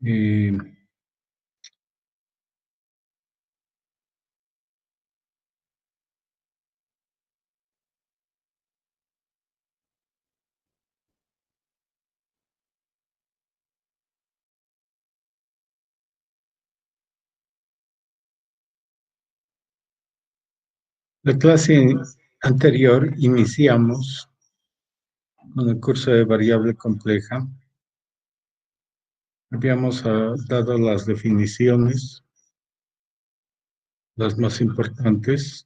Eh, la clase anterior iniciamos con el curso de variable compleja. Habíamos dado las definiciones, las más importantes.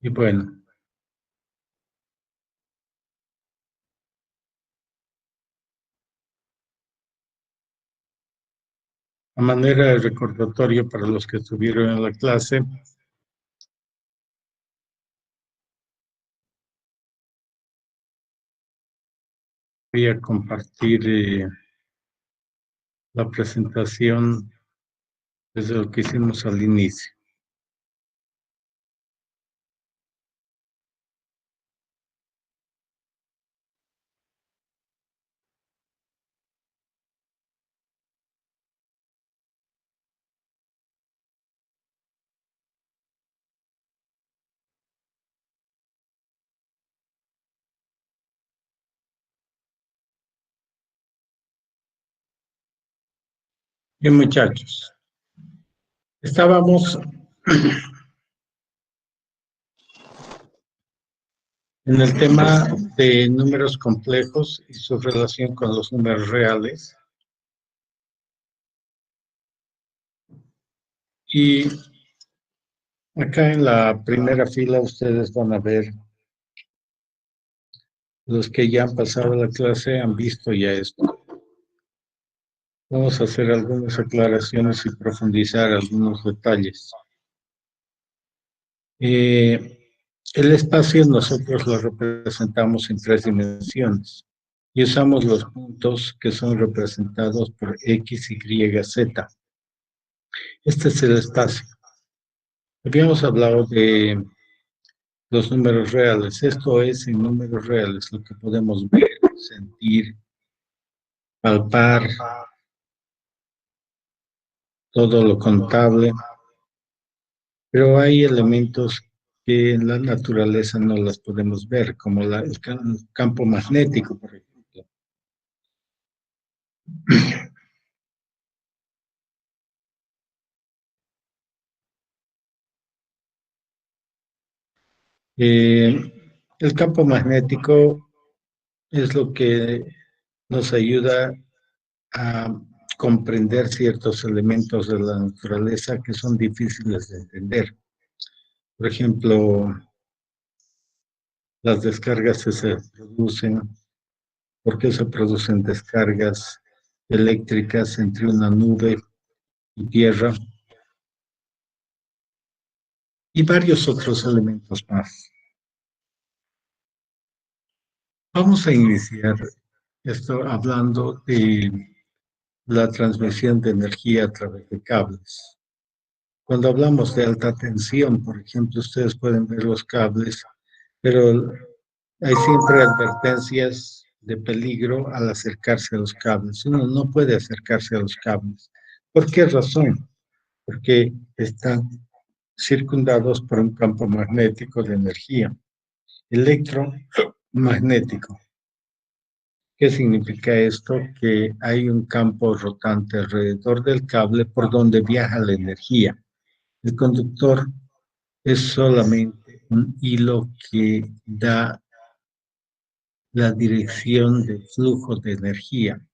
Y bueno, a manera de recordatorio para los que estuvieron en la clase, voy a compartir la presentación desde lo que hicimos al inicio. Bien, muchachos, estábamos en el tema de números complejos y su relación con los números reales. Y acá en la primera fila ustedes van a ver, los que ya han pasado la clase han visto ya esto. Vamos a hacer algunas aclaraciones y profundizar algunos detalles. El espacio nosotros lo representamos en 3 dimensiones y usamos los puntos que son representados por X, Y, Z. Este es el espacio. Habíamos hablado de los números reales. Esto es en números reales, lo que podemos ver, sentir, palpar, todo lo contable. Pero hay elementos que en la naturaleza no las podemos ver, como el campo magnético, por ejemplo. El campo magnético es lo que nos ayuda a comprender ciertos elementos de la naturaleza que son difíciles de entender. Por ejemplo, las descargas que se producen, por qué se producen descargas eléctricas entre una nube y tierra, y varios otros elementos más. Vamos a iniciar esto hablando de la transmisión de energía a través de cables. Cuando hablamos de alta tensión, por ejemplo, ustedes pueden ver los cables, pero hay siempre advertencias de peligro al acercarse a los cables. Uno no puede acercarse a los cables. ¿Por qué razón? Porque están circundados por un campo magnético de energía electromagnético. ¿Qué significa esto? Que hay un campo rotante alrededor del cable por donde viaja la energía. El conductor es solamente un hilo que da la dirección de flujo de energía,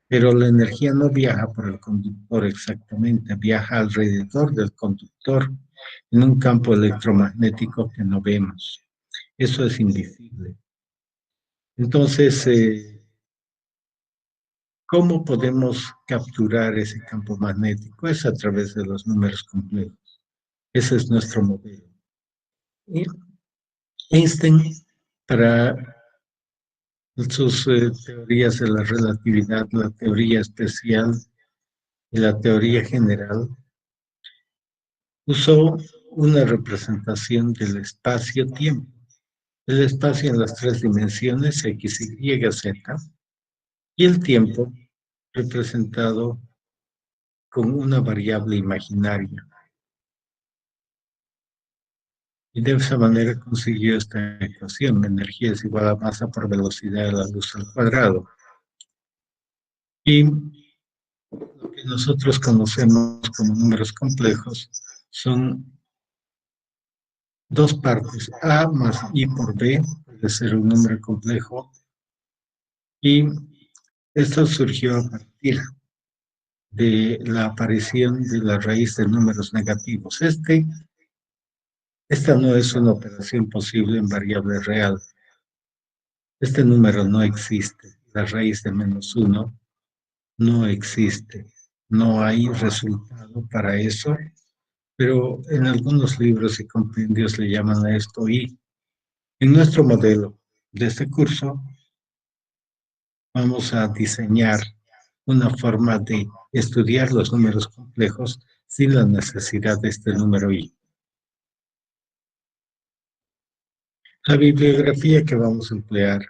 pero la energía no viaja por el conductor exactamente, viaja alrededor del conductor en un campo electromagnético que no vemos. Eso es invisible. Entonces, ¿cómo podemos capturar ese campo magnético? Es a través de los números complejos. Ese es nuestro modelo. Y Einstein, para sus teorías de la relatividad, la teoría especial y la teoría general, usó una representación del espacio-tiempo. el espacio en las tres dimensiones, X, Y, Z, y el tiempo representado con una variable imaginaria. Y de esa manera consiguió esta ecuación: energía es igual a masa por velocidad de la luz al cuadrado. Y lo que nosotros conocemos como números complejos son dos partes: A más I por B, puede ser un número complejo, y esto surgió a partir de la aparición de la raíz de números negativos. Esta no es una operación posible en variable real. Este número no existe. La raíz de -1 no existe. No hay resultado para eso, pero en algunos libros y compendios le llaman a esto I. En nuestro modelo de este curso vamos a diseñar una forma de estudiar los números complejos sin la necesidad de este número I. La bibliografía que vamos a emplear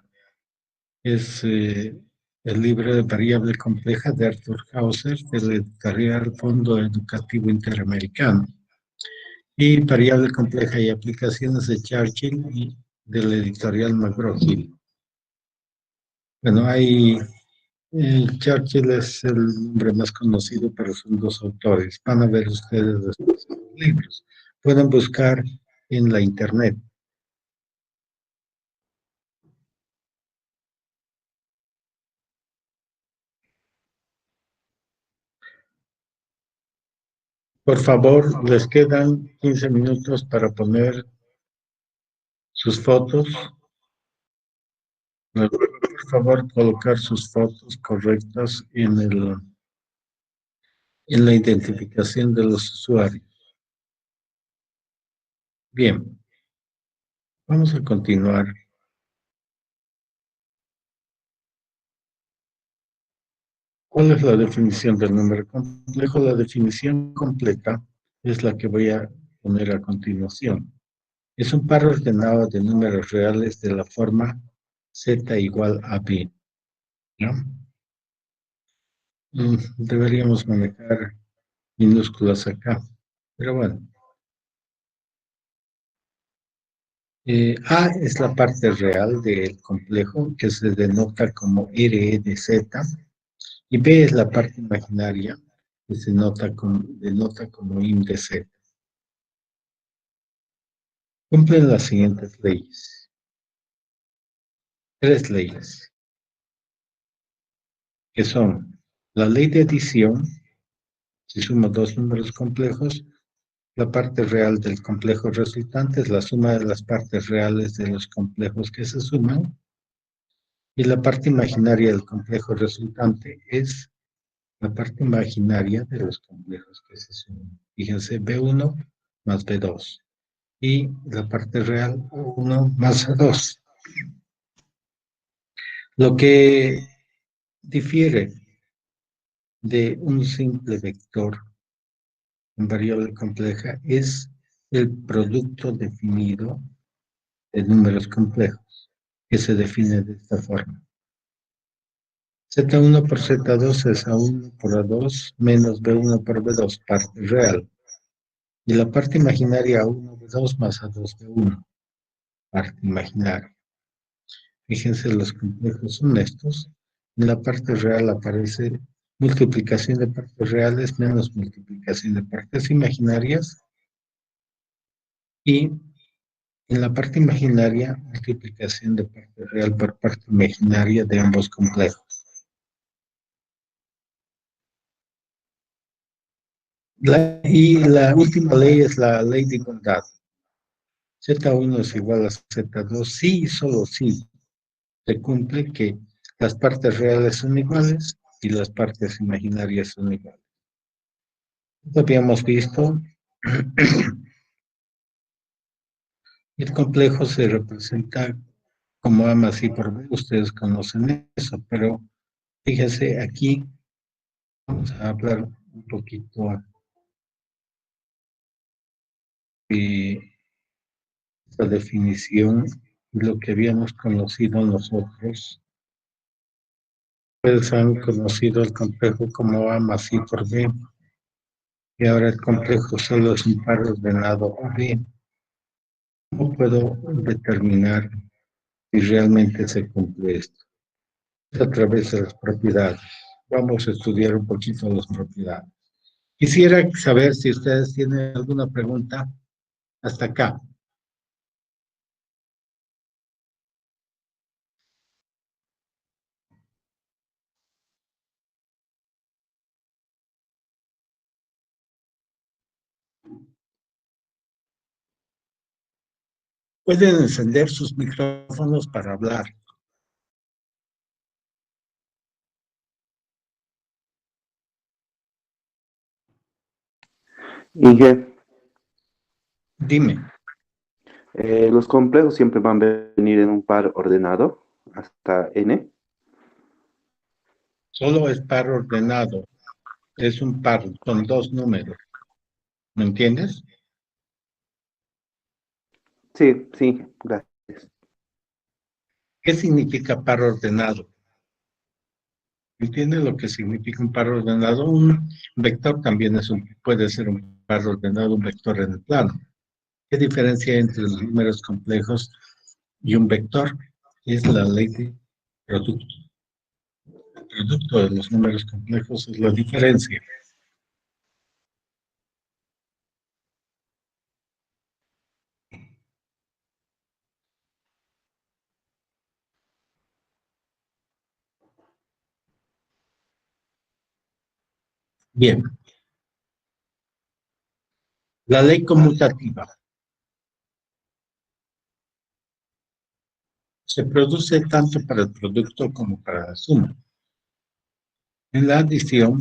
es el libro de Variable Compleja de Arthur Hauser, del editorial Fondo Educativo Interamericano, y Variable Compleja y Aplicaciones de Churchill, y del editorial McGraw-Hill. Bueno, Churchill es el nombre más conocido, pero son dos autores. Van a ver ustedes después los libros. Pueden buscar en la internet. Por favor, les quedan 15 minutos para poner sus fotos. Por favor, colocar sus fotos correctas en la identificación de los usuarios. Bien, vamos a continuar. ¿Cuál es la definición del número complejo? La definición completa es la que voy a poner a continuación. Es un par ordenado de números reales de la forma z igual a b, ¿no? Deberíamos manejar minúsculas acá, pero bueno. A es la parte real del complejo, que se denota como RE de Z, y B es la parte imaginaria, que se denota como IM de Z. Cumplen las siguientes leyes. Tres leyes, que son la ley de adición. Si sumo dos números complejos, la parte real del complejo resultante es la suma de las partes reales de los complejos que se suman, y la parte imaginaria del complejo resultante es la parte imaginaria de los complejos que se suman. Fíjense, B1 más B2. Y la parte real, 1 más 2. Lo que difiere de un simple vector en variable compleja es el producto definido de números complejos, que se define de esta forma. Z1 por Z2 es A1 por A2 menos B1 por B2, parte real. Y la parte imaginaria A1 B2 más A2 B1, parte imaginaria. Fíjense, los complejos son estos. En la parte real aparece multiplicación de partes reales menos multiplicación de partes imaginarias. Y en la parte imaginaria, multiplicación de parte real por parte imaginaria de ambos complejos. Y la última ley es la ley de igualdad. Z1 es igual a Z2, sí y solo sí se cumple que las partes reales son iguales y las partes imaginarias son iguales. Lo habíamos visto. El complejo se representa como A más I por B. Ustedes conocen eso, pero fíjense aquí, vamos a hablar un poquito de esta definición lo que habíamos conocido nosotros, pues han conocido el complejo como A más I por B, y ahora el complejo solo es un par ordenado a B. ¿Cómo puedo determinar si realmente se cumple esto? Es a través de las propiedades. Vamos a estudiar un poquito las propiedades. Quisiera saber si ustedes tienen alguna pregunta hasta acá. Pueden encender sus micrófonos para hablar. ¿Y qué? Dime, Los complejos siempre van a venir en un par ordenado hasta n. solo es par ordenado. Es un par, son dos números. ¿Me entiendes? Sí, sí, gracias. ¿Qué significa par ordenado? ¿Entiendes lo que significa un par ordenado? Un vector también puede ser un par ordenado, un vector en el plano. ¿Qué diferencia hay entre los números complejos y un vector? Es la ley de producto. El producto de los números complejos es la diferencia. Bien, la ley conmutativa se produce tanto para el producto como para la suma. En la adición,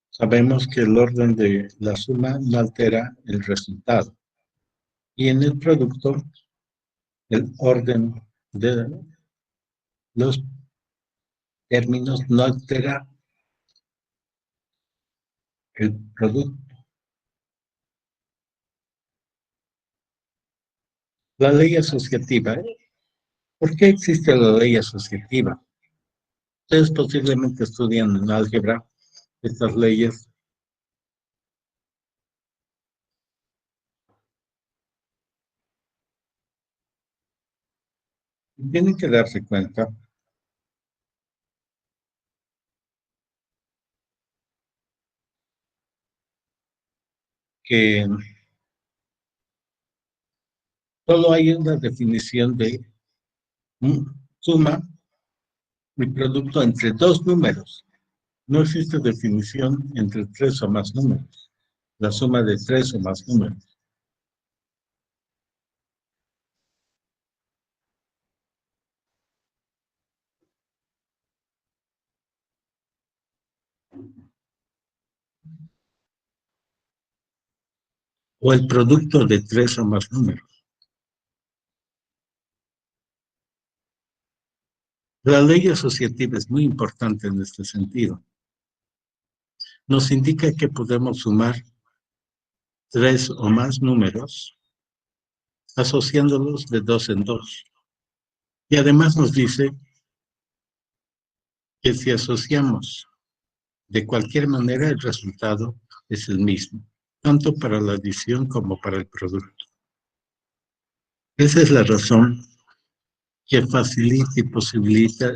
sabemos que el orden de la suma no altera el resultado. Y en el producto, el orden de los términos no altera el producto. La ley asociativa. ¿Por qué existe la ley asociativa? Ustedes posiblemente estudian en álgebra estas leyes y tienen que darse cuenta que solo hay una definición de suma y producto entre dos números. No existe definición entre tres o más números. La suma de tres o más números. O el producto de tres o más números. La ley asociativa es muy importante en este sentido. Nos indica que podemos sumar tres o más números asociándolos de dos en dos. Y además nos dice que si asociamos de cualquier manera el resultado es el mismo, tanto para la adición como para el producto. Esa es la razón que facilita y posibilita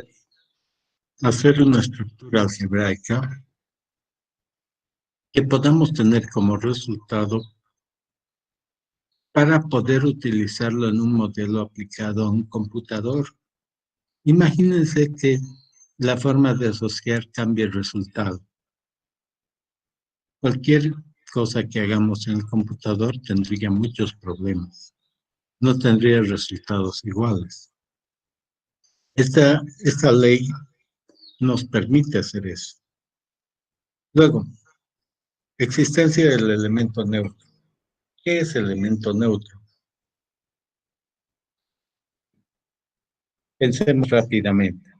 hacer una estructura algebraica que podamos tener como resultado para poder utilizarlo en un modelo aplicado a un computador. Imagínense que la forma de asociar cambia el resultado. Cualquier cosa que hagamos en el computador tendría muchos problemas. No tendría resultados iguales. Esta ley nos permite hacer eso. Luego, existencia del elemento neutro. ¿Qué es elemento neutro? Pensemos rápidamente.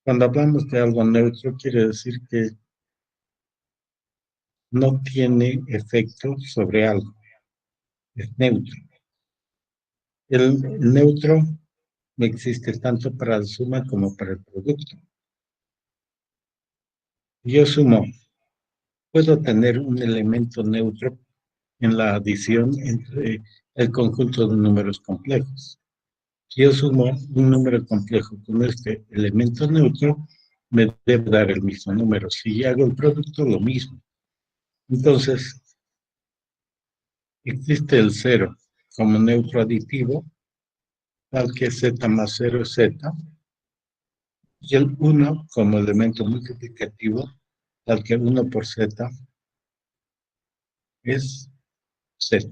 Cuando hablamos de algo neutro, quiere decir que no tiene efecto sobre algo, es neutro. El neutro existe tanto para la suma como para el producto. Yo sumo, puedo tener un elemento neutro en la adición entre el conjunto de números complejos. Si yo sumo un número complejo con este elemento neutro, me debe dar el mismo número. Si hago el producto, lo mismo. Entonces, existe el cero como neutro aditivo, tal que z más 0 es z, y el 1 como elemento multiplicativo, tal que 1 por z es z.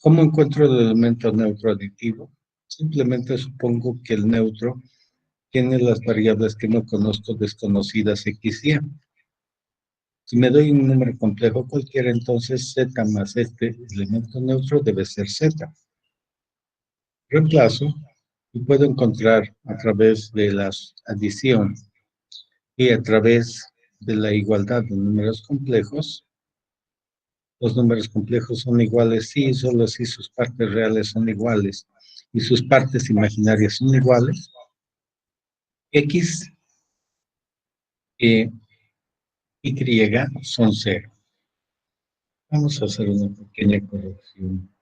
¿Cómo encuentro el elemento neutro aditivo? Simplemente supongo que el neutro tiene las variables que no conozco desconocidas x y y. Si me doy un número complejo cualquiera, entonces z más este elemento neutro debe ser z. Reemplazo y puedo encontrar a través de la adición y a través de la igualdad de números complejos. Los números complejos son iguales si solo si sus partes reales son iguales y sus partes imaginarias son iguales. X e Y son cero. Vamos a hacer una pequeña corrección.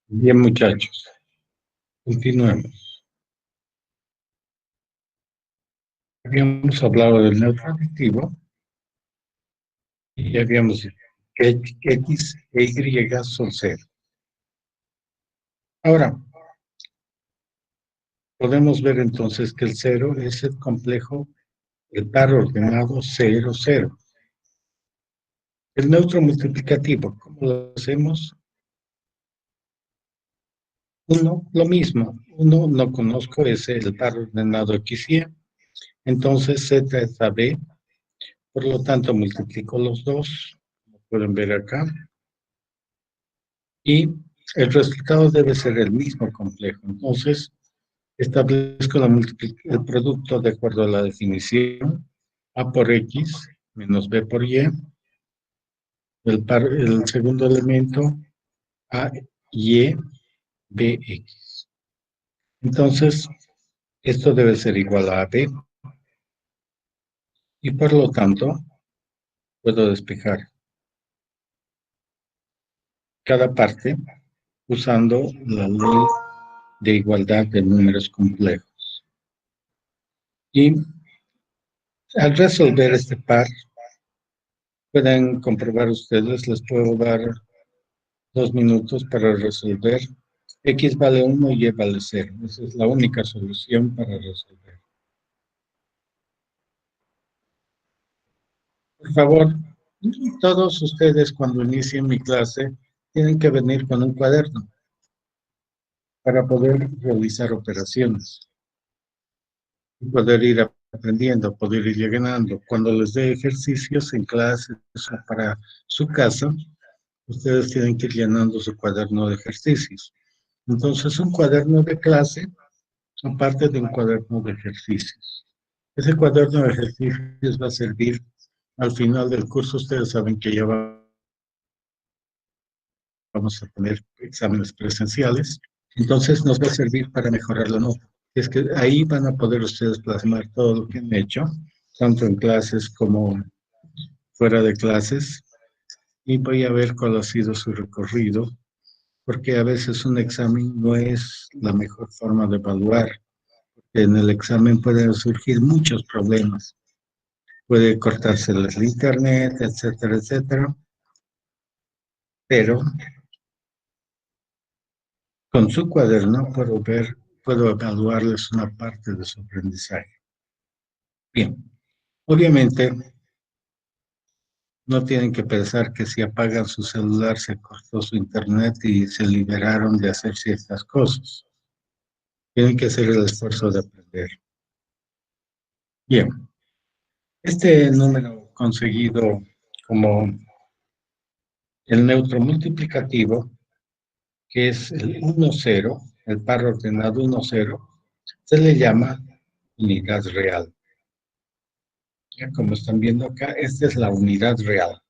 Bien, muchachos, continuemos. Habíamos hablado del neutro aditivo y ya habíamos dicho que X e Y son cero. Ahora, podemos ver entonces que el cero es el complejo, el par ordenado 0, 0. El neutro multiplicativo, ¿cómo lo hacemos? Uno, lo mismo. Uno no conozco, es el par ordenado XY. Entonces Z es AB. Por lo tanto, multiplico los dos, como pueden ver acá. Y el resultado debe ser el mismo complejo. Entonces, establezco el producto de acuerdo a la definición. A por X menos B por Y. El segundo elemento, A, Y, B, X. Entonces, esto debe ser igual a B. Y por lo tanto, puedo despejar cada parte usando la ley de igualdad de números complejos. Y al resolver este par, pueden comprobar ustedes, les puedo dar 2 minutos para resolver. X vale 1 y Y vale 0. Esa es la única solución para resolver. Por favor, todos ustedes cuando inicien mi clase tienen que venir con un cuaderno para poder realizar operaciones y poder ir aprendiendo, poder ir llenando. Cuando les dé ejercicios en clases o para su casa, ustedes tienen que ir llenando su cuaderno de ejercicios. Entonces, un cuaderno de clase, aparte de un cuaderno de ejercicios. Ese cuaderno de ejercicios va a servir al final del curso. Ustedes saben que ya vamos a tener exámenes presenciales. Entonces, nos va a servir para mejorar la nota. Es que ahí van a poder ustedes plasmar todo lo que han hecho, tanto en clases como fuera de clases, y voy a ver cuál ha sido su recorrido, porque a veces un examen no es la mejor forma de evaluar. En el examen pueden surgir muchos problemas. Puede cortarse el internet, etcétera, etcétera. Pero con su cuaderno puedo evaluarles una parte de su aprendizaje. Bien, obviamente no tienen que pensar que si apagan su celular se cortó su internet y se liberaron de hacer ciertas cosas. Tienen que hacer el esfuerzo de aprender. Bien, este número conseguido como el neutro multiplicativo, que es el 1,0, el par ordenado 1,0, se le llama unidad real. Ya como están viendo acá, esta es la unidad real.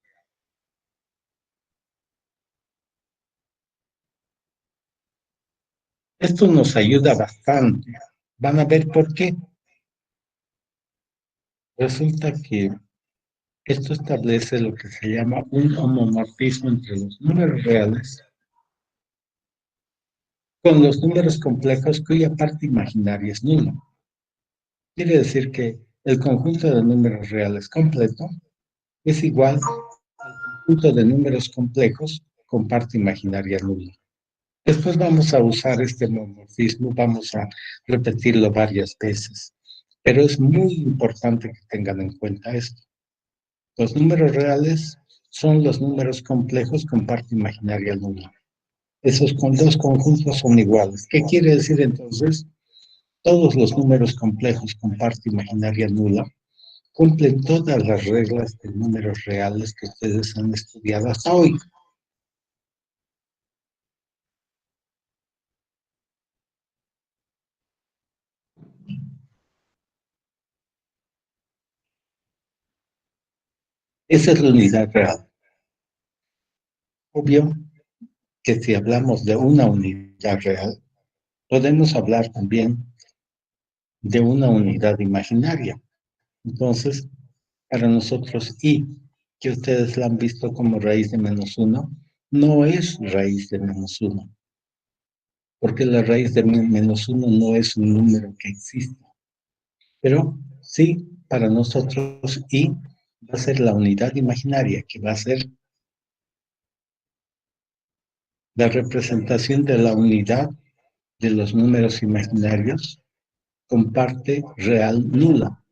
Esto nos ayuda bastante. Van a ver por qué. Resulta que esto establece lo que se llama un homomorfismo entre los números reales con los números complejos cuya parte imaginaria es nula. Quiere decir que el conjunto de números reales completo es igual al conjunto de números complejos con parte imaginaria nula. Después vamos a usar este homomorfismo, vamos a repetirlo varias veces, pero es muy importante que tengan en cuenta esto. Los números reales son los números complejos con parte imaginaria nula. Esos dos conjuntos son iguales. ¿Qué quiere decir entonces? Todos los números complejos con parte imaginaria nula cumplen todas las reglas de números reales que ustedes han estudiado hasta hoy. Esa es la unidad real. Obvio que si hablamos de una unidad real, podemos hablar también de una unidad imaginaria. Entonces, para nosotros y, que ustedes la han visto como raíz de -1, no es raíz de -1, porque la raíz de -1 no es un número que existe. Pero sí, para nosotros y va a ser la unidad imaginaria, que va a ser la representación de la unidad de los números imaginarios con parte real nula.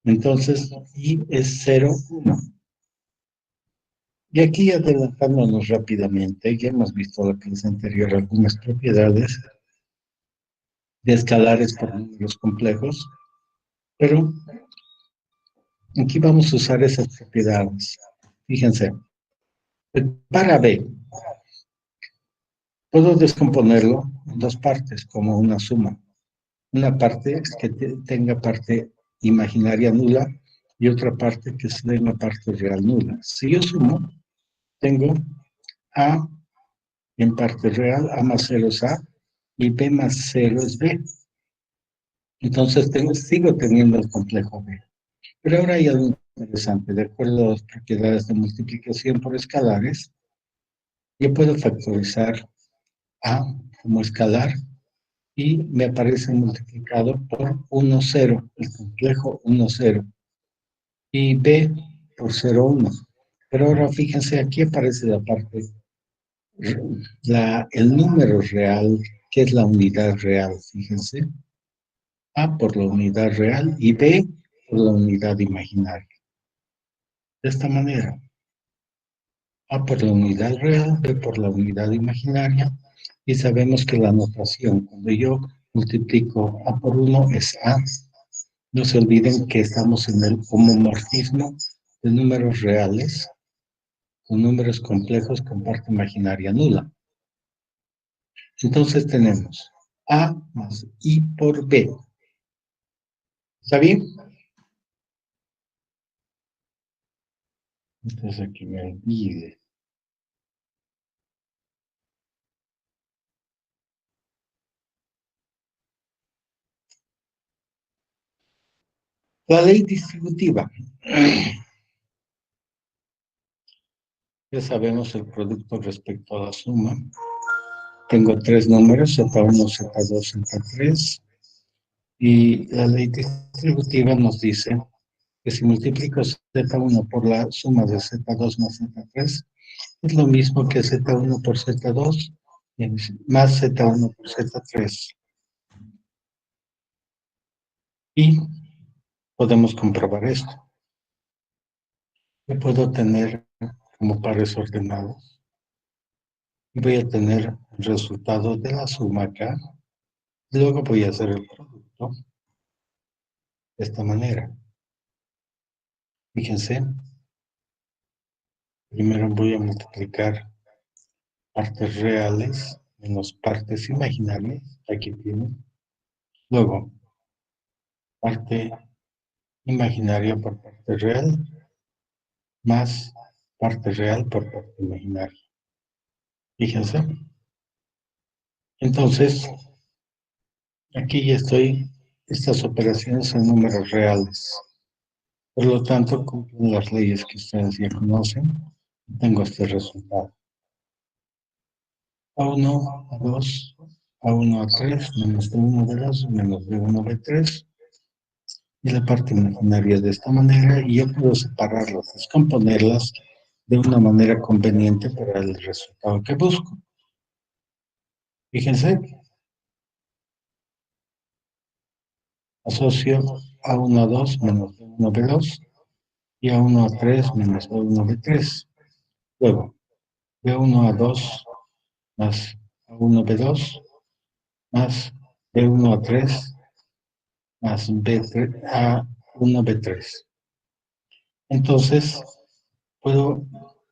Entonces, y es 0, 1. Y aquí adelantándonos rápidamente, ya hemos visto la clase anterior algunas propiedades de escalares por números complejos, pero aquí vamos a usar esas propiedades. Fíjense, para B, puedo descomponerlo en dos partes como una suma. Una parte que tenga parte imaginaria nula y otra parte que sea una parte real nula. Si yo sumo, tengo A en parte real, A más 0 es A y B más 0 es B. Entonces sigo teniendo el complejo B. Pero ahora hay algo interesante. De acuerdo a las propiedades de multiplicación por escalares, yo puedo factorizar A como escalar y me aparece multiplicado por 1, 0, el complejo 1, 0, y B por 0, 1. Pero ahora fíjense, aquí aparece la parte, el número real, que es la unidad real, fíjense. A por la unidad real y B por la unidad imaginaria. De esta manera, A por la unidad real, B por la unidad imaginaria, y sabemos que la notación, cuando yo multiplico A por 1 es A. No se olviden que estamos en el homomorfismo de números reales con números complejos con parte imaginaria nula. Entonces tenemos A más I por B. ¿Está bien? Entonces aquí me olvide. La ley distributiva. Ya sabemos el producto respecto a la suma. Tengo tres números, Z1, Z2, Z3. Y la ley distributiva nos dice que si multiplico Z1 por la suma de Z2 más Z3, es lo mismo que Z1 por Z2 más Z1 por Z3. Y podemos comprobar esto. Yo puedo tener como pares ordenados y voy a tener el resultado de la suma acá. Luego voy a hacer el producto de esta manera. Fíjense, primero voy a multiplicar partes reales menos partes imaginarias. Aquí tienen. Luego, parte imaginaria por parte real más parte real por parte imaginaria. Fíjense. Entonces, aquí ya estoy, estas operaciones son números reales. Por lo tanto, cumplen las leyes que ustedes ya conocen. Tengo este resultado. A1, A2, A1, A3, menos B1, B2, menos B1, B3. Y la parte imaginaria de esta manera, y yo puedo separarlas, descomponerlas de una manera conveniente para el resultado que busco. Fíjense, asocio A1, A2 menos B1, B2 y A1, A3 menos B1, B3. Luego, B1, A2 más A1, B2 más B1, A3 más B3, A1, B3. Entonces, puedo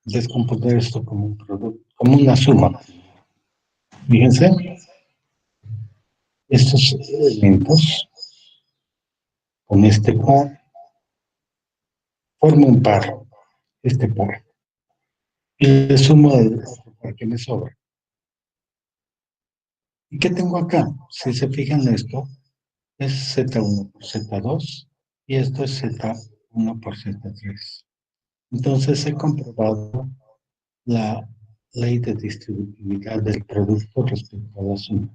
descomponer esto como un producto, como una suma. Fíjense, estos elementos con este par forman un par, este par. Y le sumo el otro par que me sobra. ¿Y qué tengo acá? Si se fijan esto, es Z1 por Z2 y esto es Z1 por Z3. Entonces he comprobado la ley de distributividad del producto respecto a la suma.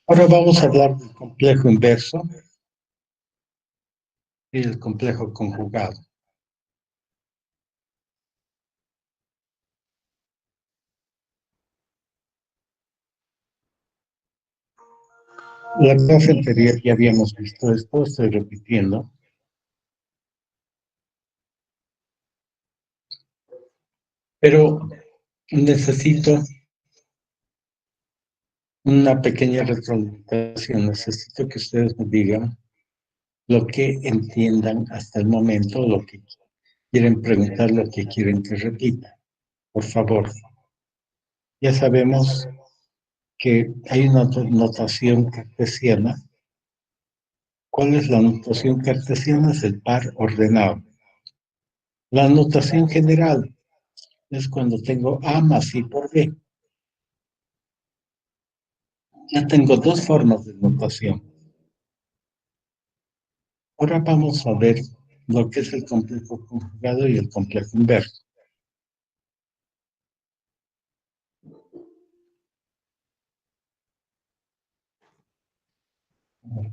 Ahora vamos a hablar del complejo inverso y el complejo conjugado. La clase anterior ya habíamos visto esto, estoy repitiendo. Pero necesito una pequeña retroalimentación. Necesito que ustedes me digan lo que entiendan hasta el momento, lo que quieren preguntar, lo que quieren que repita. Por favor. Ya sabemos que hay una notación cartesiana. ¿Cuál es la notación cartesiana? Es el par ordenado. La notación general es cuando tengo A más I por B. Ya tengo dos formas de notación. Ahora vamos a ver lo que es el complejo conjugado y el complejo inverso.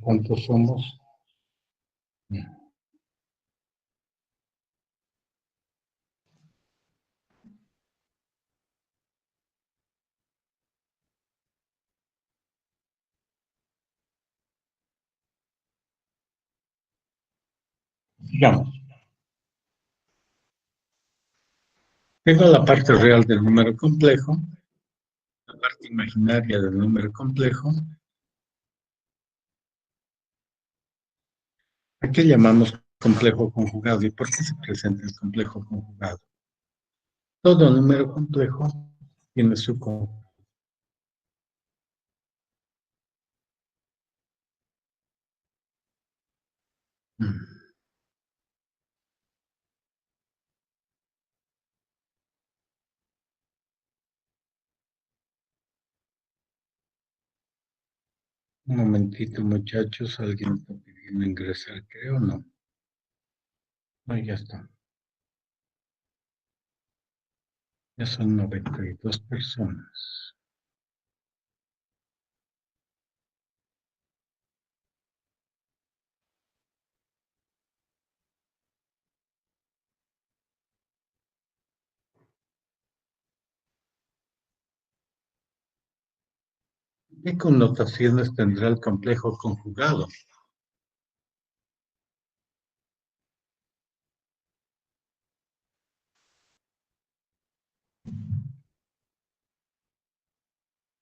¿Cuántos somos? Digamos, tengo la parte real del número complejo, la parte imaginaria del número complejo. ¿A qué llamamos complejo conjugado y por qué se presenta el complejo conjugado? Todo número complejo tiene su conjugado. Un momentito, muchachos, alguien está pidiendo ingresar, creo, no. No, ya está. Ya son 92 personas. ¿Qué connotaciones tendrá el complejo conjugado?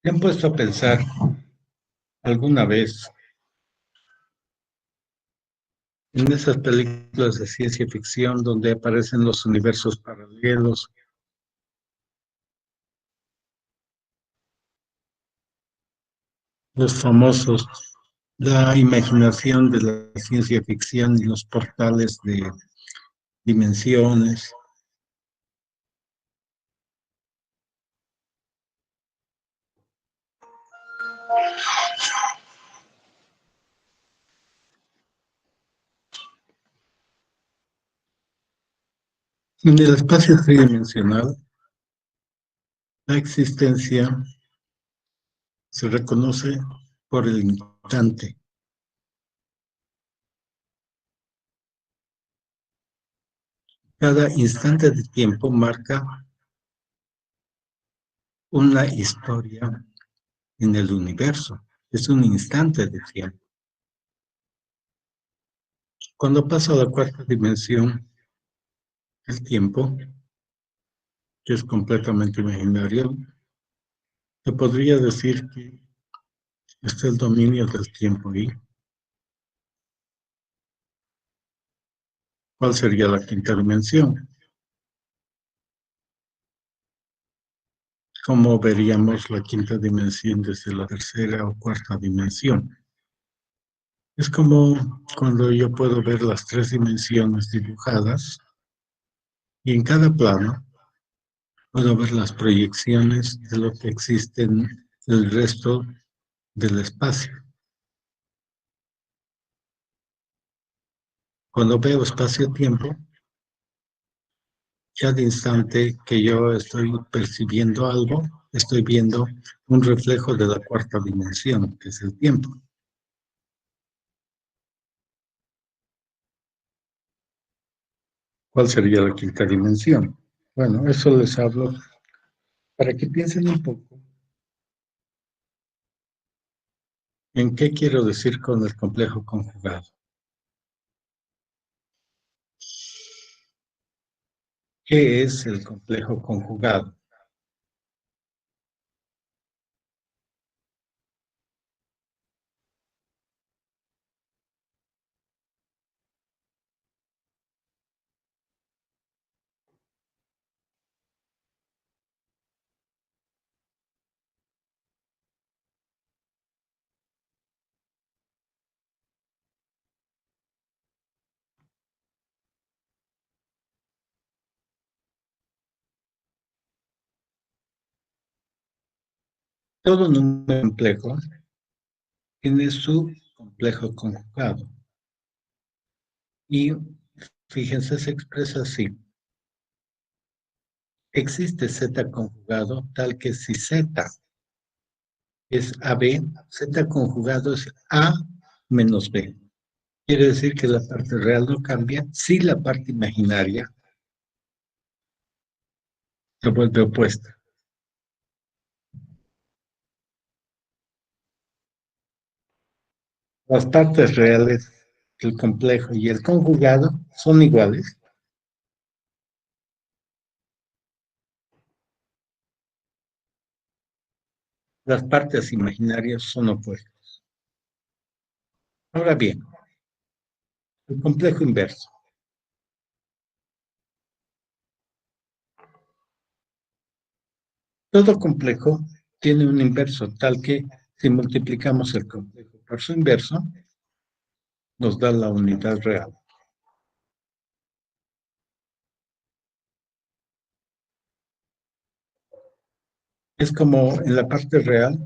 ¿Se han puesto a pensar alguna vez en esas películas de ciencia ficción donde aparecen los universos paralelos, los famosos, la imaginación de la ciencia ficción y los portales de dimensiones? En el espacio tridimensional, la existencia se reconoce por el instante. Cada instante de tiempo marca una historia en el universo. Es un instante de tiempo. Cuando pasa a la cuarta dimensión, el tiempo, que es completamente imaginario, se podría decir que está el dominio del tiempo ahí. ¿Cuál sería la quinta dimensión? ¿Cómo veríamos la quinta dimensión desde la tercera o cuarta dimensión? Es como cuando yo puedo ver las tres dimensiones dibujadas y en cada plano puedo ver las proyecciones de lo que existe en el resto del espacio. Cuando veo espacio-tiempo, cada instante que yo estoy percibiendo algo, estoy viendo un reflejo de la cuarta dimensión, que es el tiempo. ¿Cuál sería la quinta dimensión? Bueno, eso les hablo para que piensen un poco en qué quiero decir con el complejo conjugado. ¿Qué es el complejo conjugado? Todo número complejo tiene su complejo conjugado. Y fíjense, se expresa así. Existe Z conjugado tal que si Z es AB, Z conjugado es A menos B. Quiere decir que la parte real no cambia si la parte imaginaria se vuelve opuesta. Las partes reales del complejo y el conjugado son iguales. Las partes imaginarias son opuestas. Ahora bien, el complejo inverso. Todo complejo tiene un inverso tal que si multiplicamos el complejo por su inverso, nos da la unidad real. Es como en la parte real,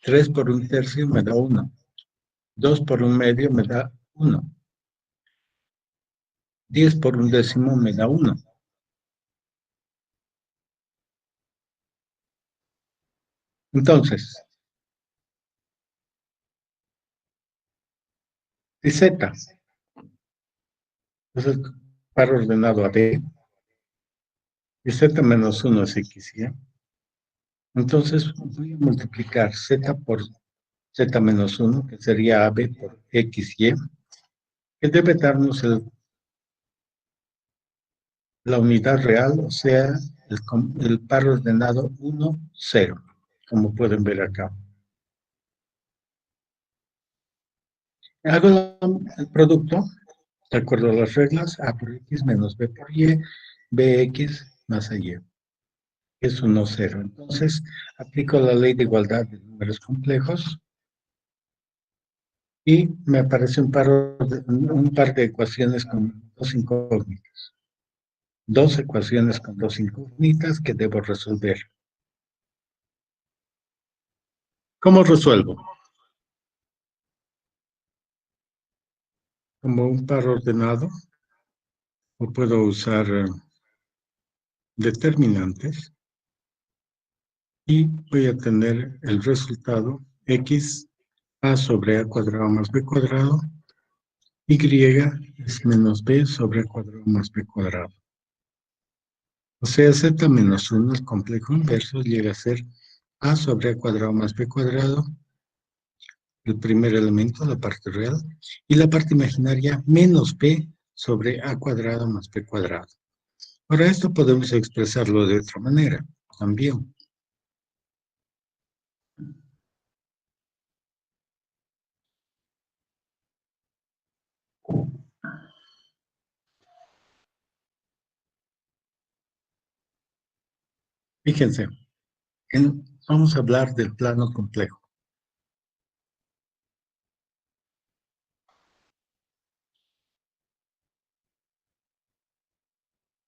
3 por un tercio me da 1, 2 por un medio me da 1, 10 por un décimo me da 1. Entonces, si z es el par ordenado a b, y z menos 1 es x, ¿ya? Entonces voy a multiplicar z por z menos 1, que sería ab por xy, que debe darnos la unidad real, o sea, el par ordenado 1, 0, como pueden ver acá. Hago el producto de acuerdo a las reglas: a por x menos b por y, bx más y. Es 1, 0. Entonces, aplico la ley de igualdad de números complejos y me aparece un par de ecuaciones con dos incógnitas. Dos ecuaciones con dos incógnitas que debo resolver. ¿Cómo resuelvo? Como un par ordenado, o puedo usar determinantes, y voy a tener el resultado x a sobre a cuadrado más b cuadrado, y es menos b sobre a cuadrado más b cuadrado. O sea, z menos 1, el complejo inverso, llega a ser a sobre a cuadrado más b cuadrado, el primer elemento, la parte real, y la parte imaginaria menos b sobre a cuadrado más b cuadrado. Ahora esto podemos expresarlo de otra manera también. Fíjense, vamos a hablar del plano complejo.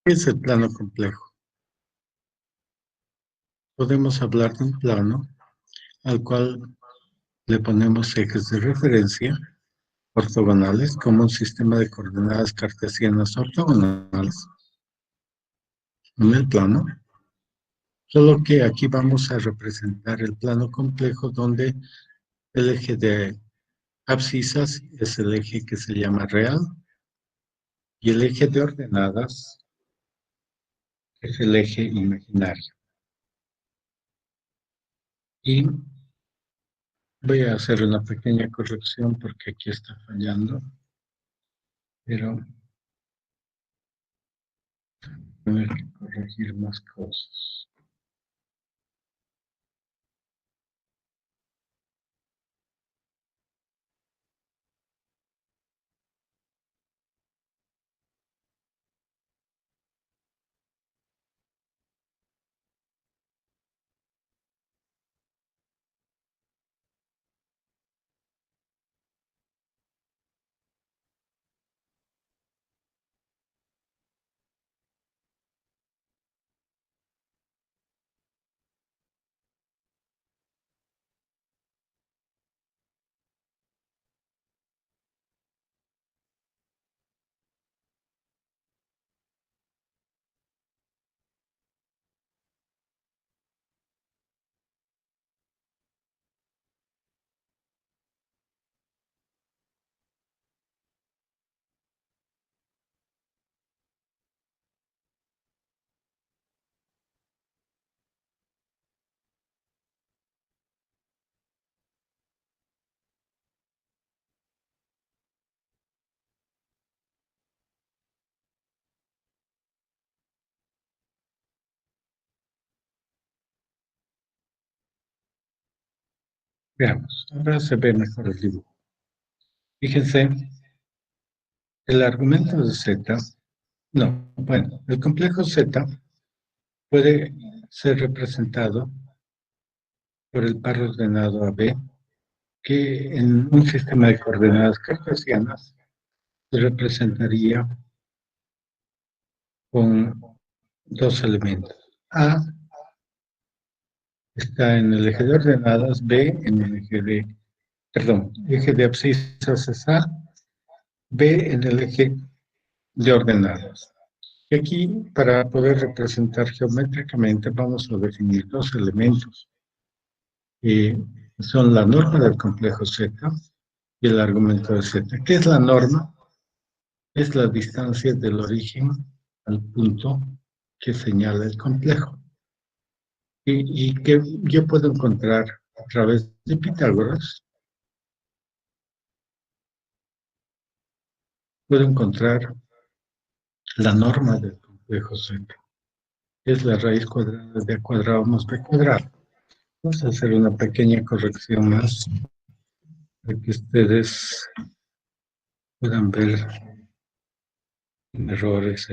¿Qué es el plano complejo? Podemos hablar de un plano al cual le ponemos ejes de referencia ortogonales como un sistema de coordenadas cartesianas ortogonales en el plano, solo que aquí vamos a representar el plano complejo donde el eje de abscisas es el eje que se llama real y el eje de ordenadas es el eje imaginario. Y voy a hacer una pequeña corrección porque aquí está fallando, pero tener que corregir más cosas. Veamos, ahora se ve mejor el dibujo. Fíjense, el argumento de Z, no, bueno, el complejo Z puede ser representado por el par ordenado AB, que en un sistema de coordenadas cartesianas se representaría con dos elementos. A está en el eje de ordenadas, B en el eje de abscisas es A, B en el eje de ordenadas. Y aquí, para poder representar geométricamente, vamos a definir dos elementos, que son la norma del complejo Z y el argumento de Z. ¿Qué es la norma? Es la distancia del origen al punto que señala el complejo. Y que yo puedo encontrar a través de Pitágoras, puedo encontrar la norma del complejo Z. Es la raíz cuadrada de A cuadrado más B cuadrado. Vamos a hacer una pequeña corrección más para que ustedes puedan ver errores.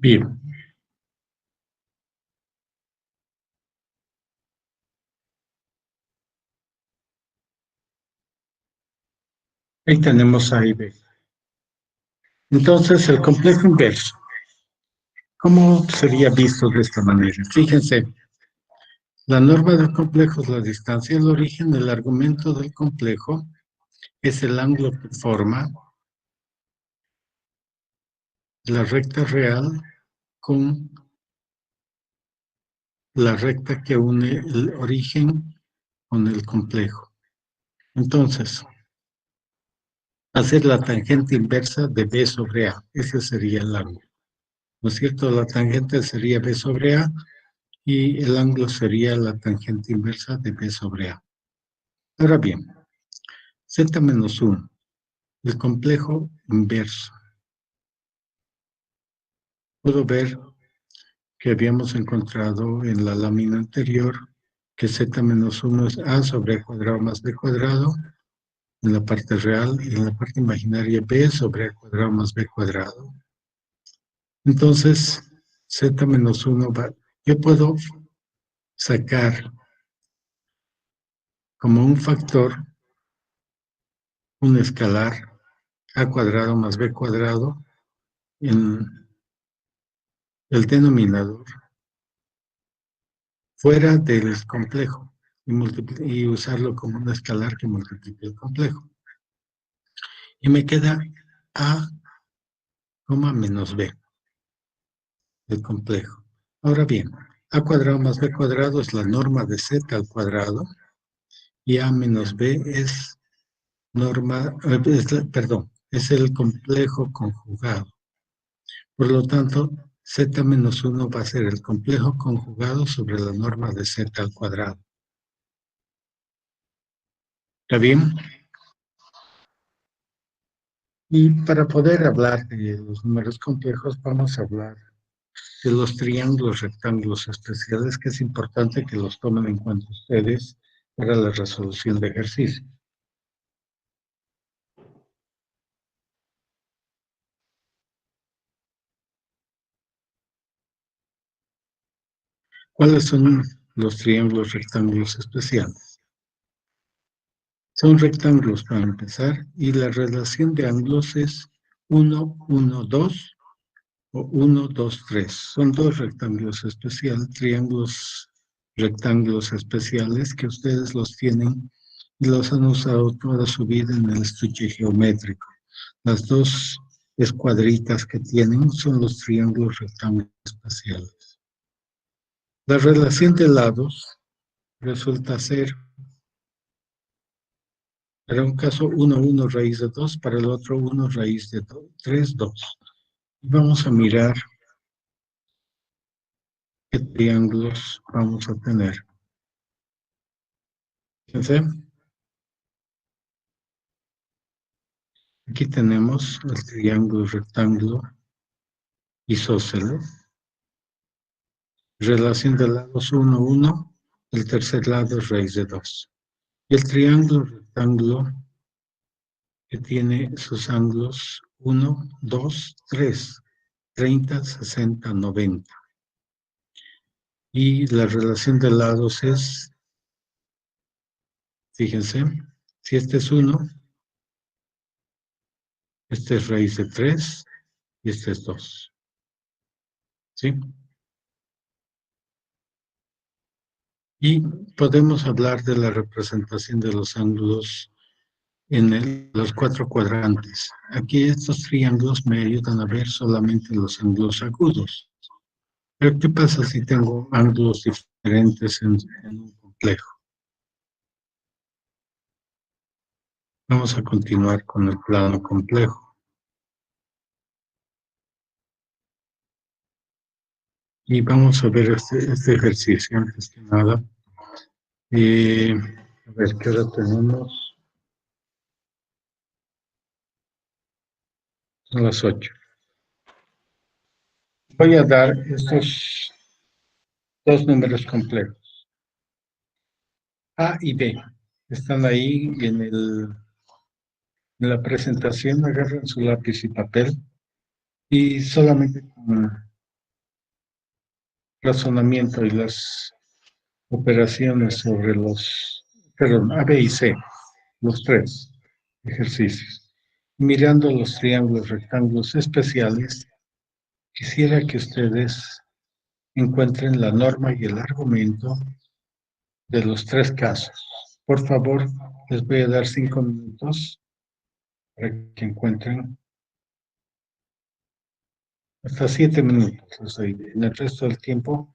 Bien, ahí tenemos A y B. Entonces, el complejo inverso, ¿cómo sería visto de esta manera? Fíjense, la norma del complejo es la distancia del origen. El argumento del complejo es el ángulo que forma la recta real con la recta que une el origen con el complejo. Entonces, hacer la tangente inversa de B sobre A. Ese sería el ángulo. ¿No es cierto? La tangente sería B sobre A y el ángulo sería la tangente inversa de B sobre A. Ahora bien, Z menos 1, el complejo inverso. Puedo ver que habíamos encontrado en la lámina anterior que Z menos 1 es A sobre A cuadrado más B cuadrado en la parte real y en la parte imaginaria B sobre A cuadrado más B cuadrado. Entonces, Z menos 1 va, yo puedo sacar como un factor un escalar A cuadrado más B cuadrado en el denominador fuera del complejo y usarlo como un escalar que multiplique el complejo. Y me queda A, menos B del complejo. Ahora bien, A cuadrado más B cuadrado es la norma de Z al cuadrado y A menos B es norma, es el complejo conjugado. Por lo tanto, Z menos 1 va a ser el complejo conjugado sobre la norma de Z al cuadrado. ¿Está bien? Y para poder hablar de los números complejos, vamos a hablar de los triángulos rectángulos especiales, que es importante que los tomen en cuenta ustedes para la resolución de ejercicios. ¿Cuáles son los triángulos rectángulos especiales? Son rectángulos para empezar y la relación de ángulos es 1, 1, 2 o 1, 2, 3. Son dos rectángulos especiales, rectángulos especiales que ustedes los tienen y los han usado toda su vida en el estuche geométrico. Las dos escuadritas que tienen son los triángulos rectángulos especiales. La relación de lados resulta ser, para un caso, 1, 1 raíz de 2, para el otro 1 raíz de 3, 2. Y vamos a mirar qué triángulos vamos a tener. Fíjense, aquí tenemos el triángulo rectángulo isósceles. Relación de lados 1, 1, el tercer lado es raíz de 2. Y el triángulo rectángulo que tiene sus ángulos 1, 2, 3, 30, 60, 90. Y la relación de lados es, fíjense, si este es 1, este es raíz de 3 y este es 2. ¿Sí? Y podemos hablar de la representación de los ángulos en los cuatro cuadrantes. Aquí estos triángulos me ayudan a ver solamente los ángulos agudos. Pero ¿qué pasa si tengo ángulos diferentes en un complejo? Vamos a continuar con el plano complejo. Y vamos a ver este ejercicio antes que nada. A ver, ¿qué hora tenemos? A las 8. Voy a dar estos dos números complejos. A y B. Están ahí en la presentación. Agarren su lápiz y papel. Y solamente con razonamiento y las operaciones sobre perdón, A, B y C, los tres ejercicios. Mirando los triángulos rectángulos especiales, quisiera que ustedes encuentren la norma y el argumento de los tres casos. Por favor, les voy a dar 5 minutos para que encuentren hasta 7 minutos. Les doy. En el resto del tiempo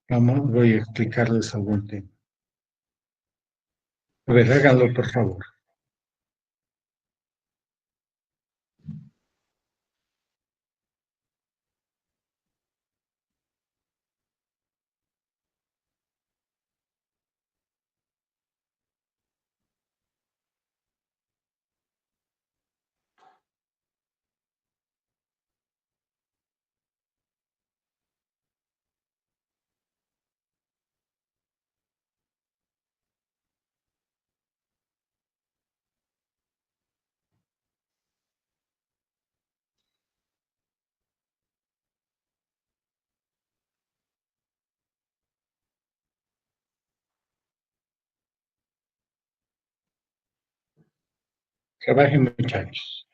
voy a explicarles algún tema. A ver, háganlo por favor. Trabajen, muchachos.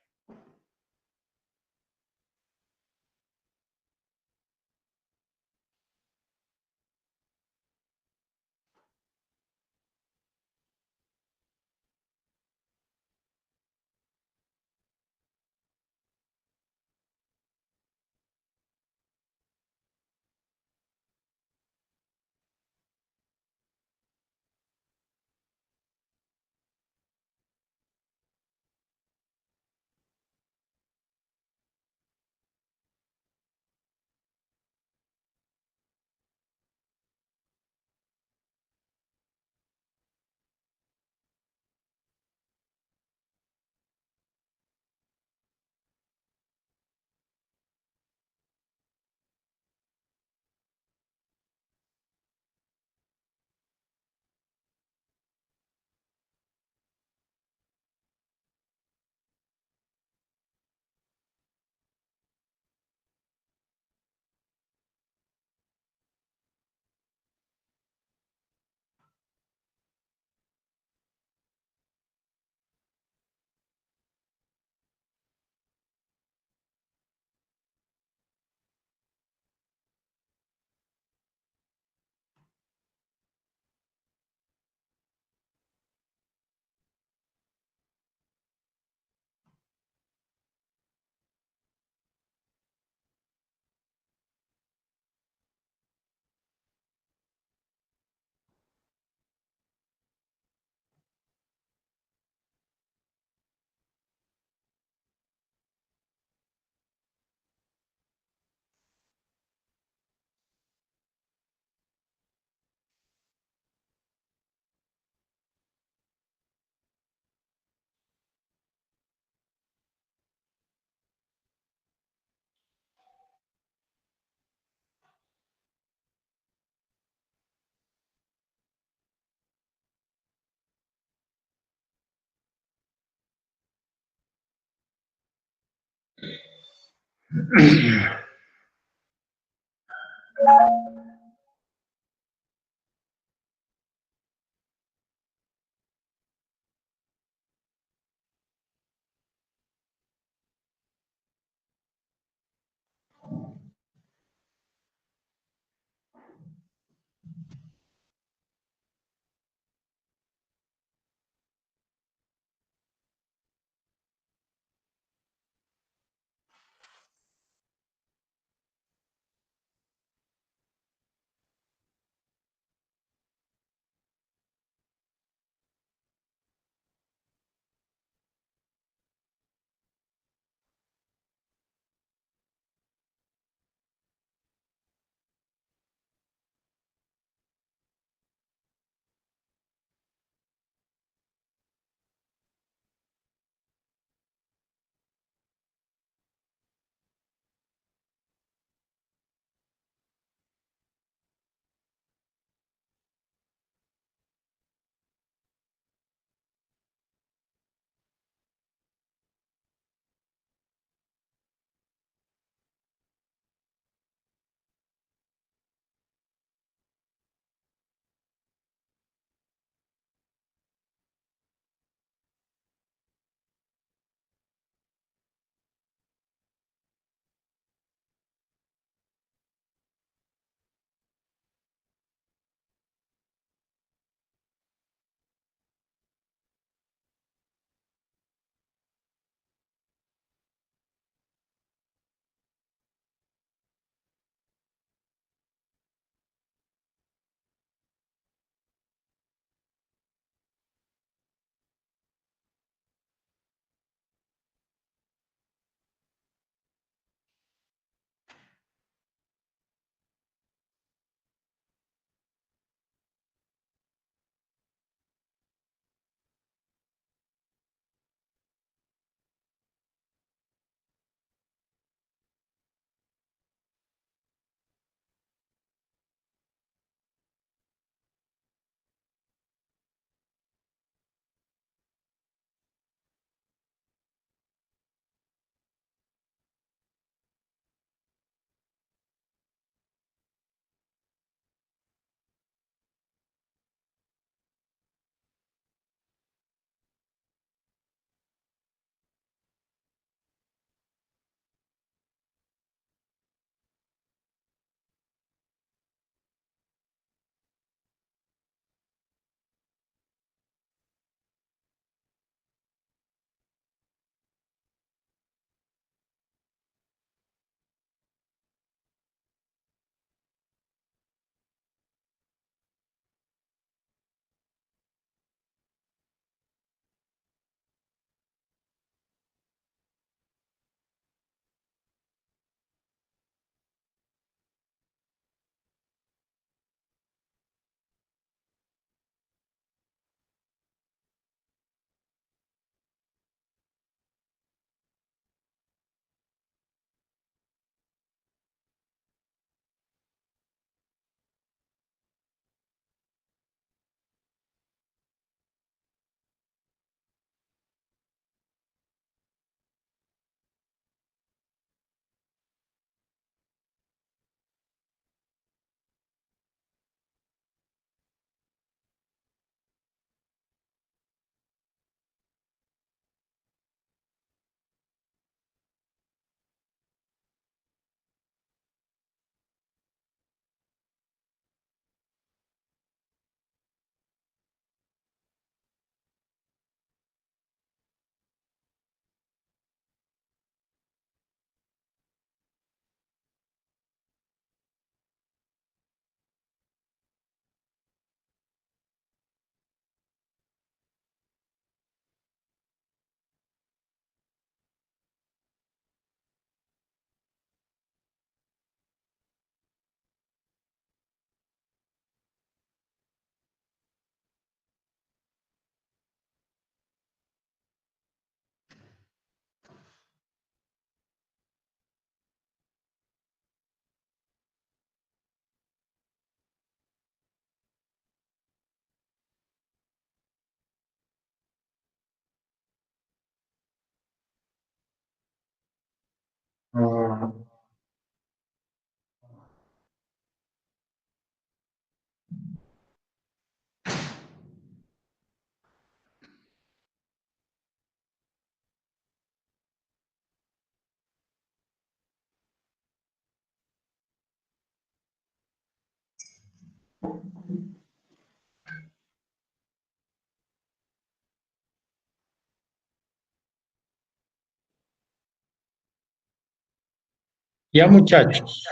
Ya muchachos,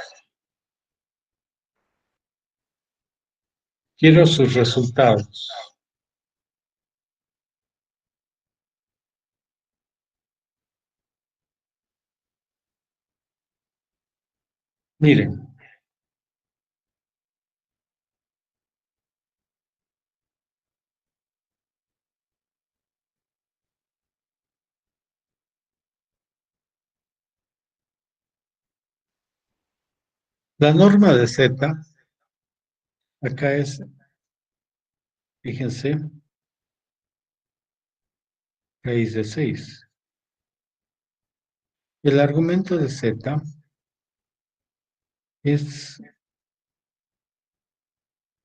quiero sus resultados. Miren, la norma de Z, acá es, fíjense, raíz de 6. El argumento de Z es,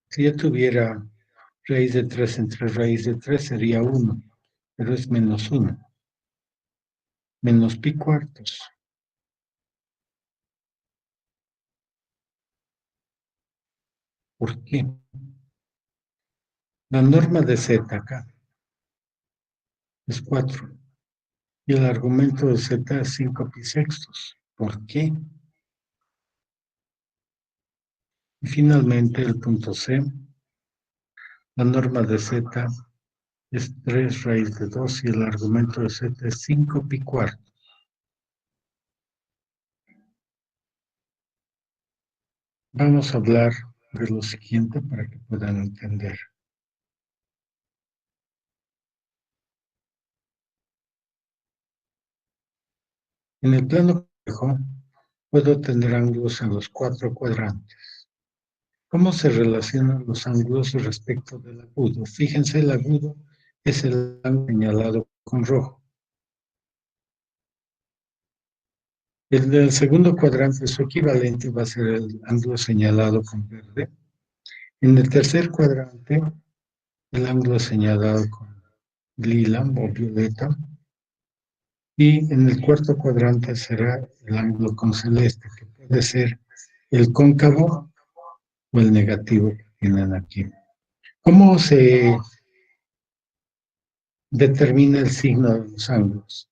si yo tuviera raíz de 3 entre raíz de 3 sería 1, pero es menos 1, menos pi cuartos. ¿Por qué? La norma de Z acá es 4 y el argumento de Z es 5 pi sextos. ¿Por qué? Y finalmente el punto C, la norma de Z es 3 raíz de 2 y el argumento de Z es 5 pi cuarto. Vamos a hablar de lo siguiente para que puedan entender. En el plano complejo puedo tener ángulos en los 4 cuadrantes. ¿Cómo se relacionan los ángulos respecto del agudo? Fíjense, el agudo es el ángulo señalado con rojo. El del segundo cuadrante, su equivalente va a ser el ángulo señalado con verde. En el tercer cuadrante, el ángulo señalado con lila o violeta. Y en el cuarto cuadrante será el ángulo con celeste, que puede ser el cóncavo o el negativo que tienen aquí. ¿Cómo se determina el signo de los ángulos?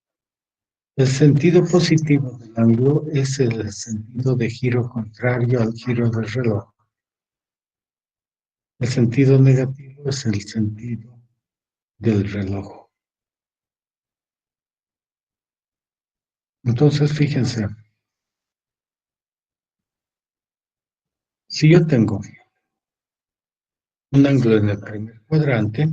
El sentido positivo del ángulo es el sentido de giro contrario al giro del reloj. El sentido negativo es el sentido del reloj. Entonces, fíjense, si yo tengo un ángulo en el primer cuadrante,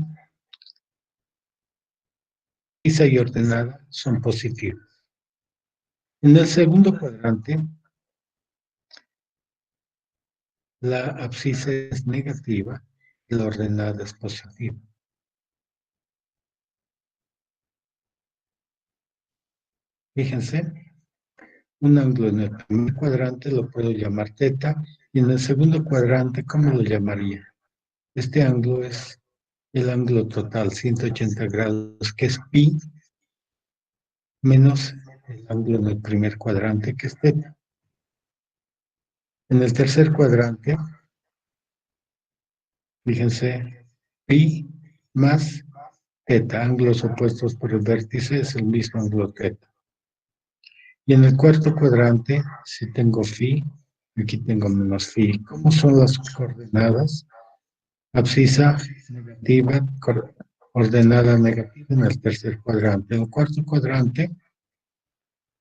lisa y ordenada son positivas. En el segundo cuadrante, la abscisa es negativa y la ordenada es positiva. Fíjense, un ángulo en el primer cuadrante lo puedo llamar teta y en el segundo cuadrante, ¿cómo lo llamaría? Este ángulo es el ángulo total, 180 grados, que es pi, menos el ángulo en el primer cuadrante, que es teta. En el tercer cuadrante, fíjense, pi más teta, ángulos opuestos por el vértice, es el mismo ángulo teta. Y en el cuarto cuadrante, si tengo phi, aquí tengo menos phi. ¿Cómo son las coordenadas? Abscisa negativa, ordenada negativa en el tercer cuadrante. En el cuarto cuadrante,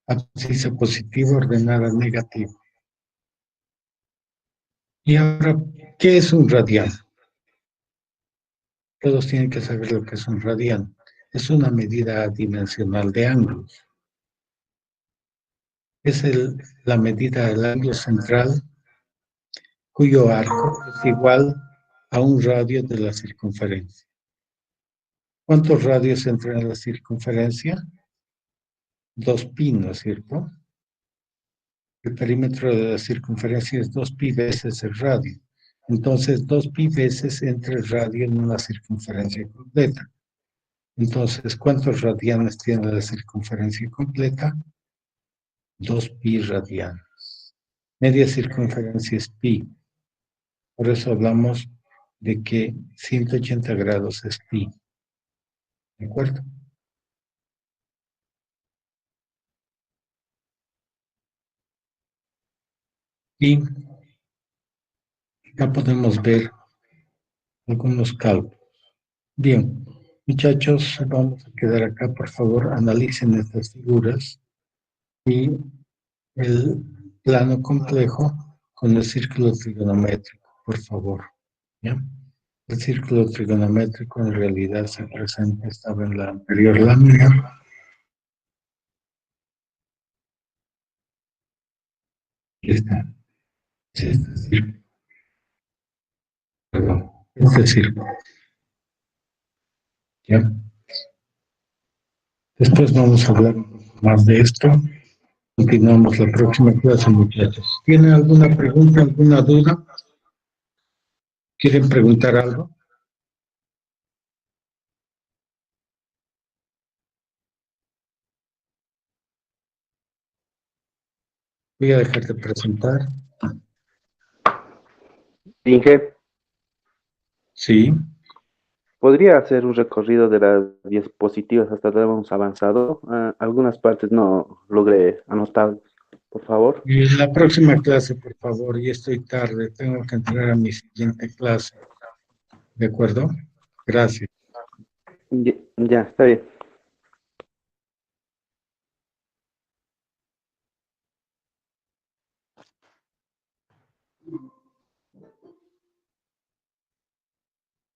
abscisa positiva, ordenada negativa. Y ahora, ¿qué es un radián? Todos tienen que saber lo que es un radián. Es una medida adimensional de ángulos. Es la medida del ángulo central cuyo arco es igual a un radio de la circunferencia. ¿Cuántos radios entran en la circunferencia? 2 pi, ¿no es cierto? El perímetro de la circunferencia es 2pi veces el radio. Entonces, 2pi veces entre el radio en una circunferencia completa. Entonces, ¿cuántos radianes tiene la circunferencia completa? 2pi radianes. Media circunferencia es pi. Por eso hablamos de que 180 grados es pi. ¿De acuerdo? Y ya podemos ver algunos cálculos. Bien, muchachos, vamos a quedar acá, por favor, analicen estas figuras y el plano complejo con el círculo trigonométrico, por favor. ¿Ya? El círculo trigonométrico en realidad se presenta, estaba en la anterior lámina. Aquí está. Este círculo, perdón, este círculo. ¿Ya? Después vamos a hablar un poco más de esto. Continuamos la próxima clase, muchachos. ¿Tienen alguna pregunta, alguna duda? ¿Quieren preguntar algo? Voy a dejar de presentar. Inge, Sí. ¿podría hacer un recorrido de las diapositivas hasta donde hemos avanzado? Algunas partes no logré anotar, por favor. Y en la próxima clase, por favor, ya estoy tarde. Tengo que entrar a mi siguiente clase. ¿De acuerdo? Gracias. Ya, ya, está bien.